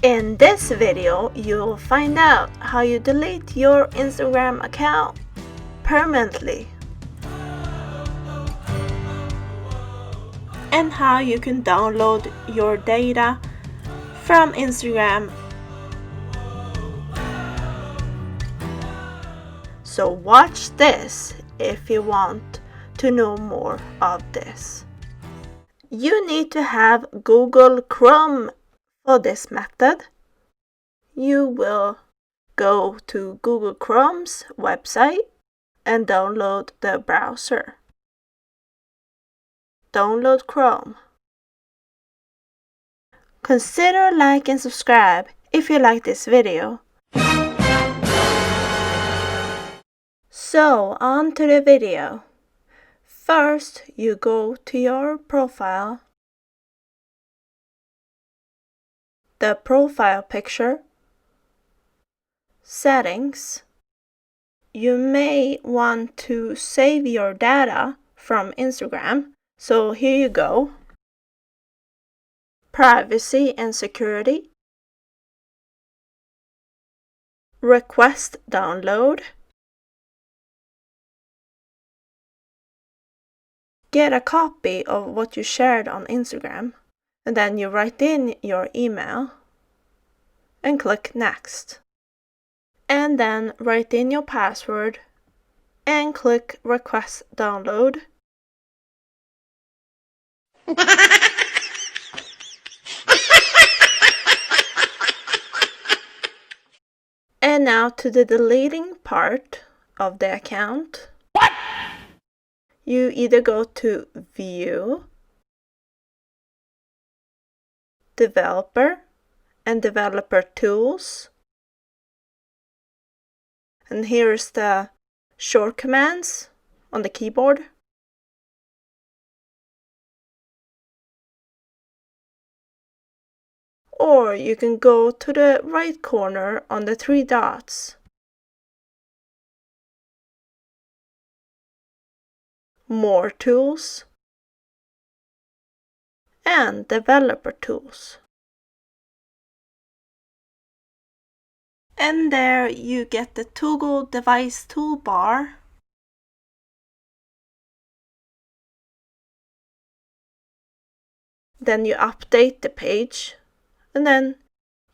In this video, you'll find out how you delete your Instagram account permanently and how you can download your data from Instagram. So watch this if you want to know more of this. You need to have Google Chrome for this method. You will go to Google Chrome's website and download the browser. Download Chrome. Consider like and subscribe if you like this video. So on to the video. First, you go to your profile, the profile picture, settings. You may want to save your data from Instagram, so here you go. Privacy and security. Request download. Get a copy of what you shared on Instagram, and then you write in your email and click next. And then write in your password and click request download. And now to the deleting part of the account. What? You either go to View, Developer, and Developer Tools. And here's the short commands on the keyboard. Or you can go to the right corner on the three dots. More tools and Developer Tools. And there you get the Toggle Device toolbar. Then you update the page, and then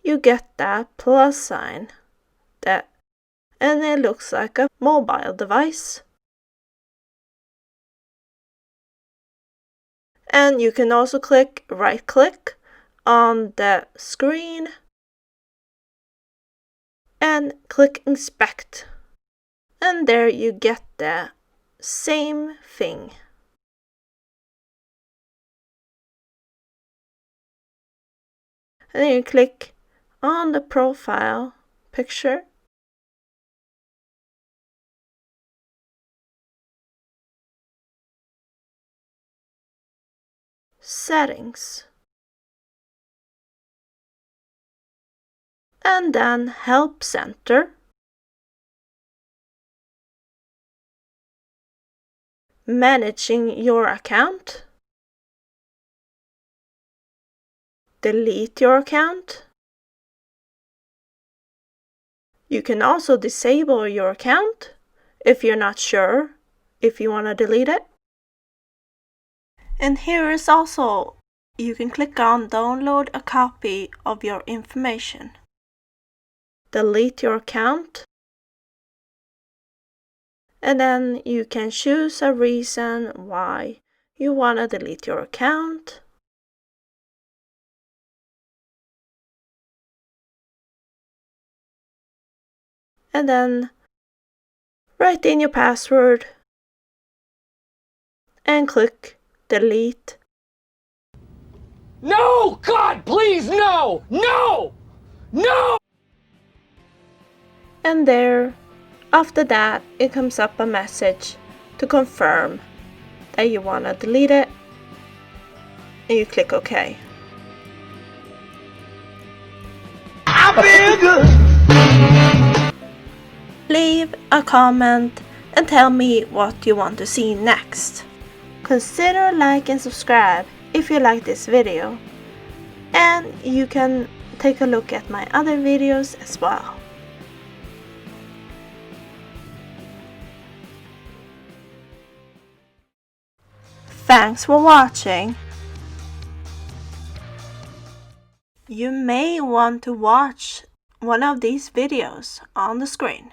you get that plus sign, and it looks like a mobile device. And you can also right click on the screen and click inspect, and there you get the same thing. And then you click on the profile picture, settings, and then Help Center, managing your account, delete your account. You can also disable your account if you're not sure if you want to delete it. And here is also, you can click on download a copy of your information. Delete your account. And then you can choose a reason why you want to delete your account. And then write in your password and click delete. No! God, please, no! No! No! And there, after that, it comes up a message to confirm that you want to delete it, and you click OK. I feel good! Leave a comment and tell me what you want to see next. Consider like and subscribe if you like this video, and you can take a look at my other videos as well. Thanks for watching. You may want to watch one of these videos on the screen.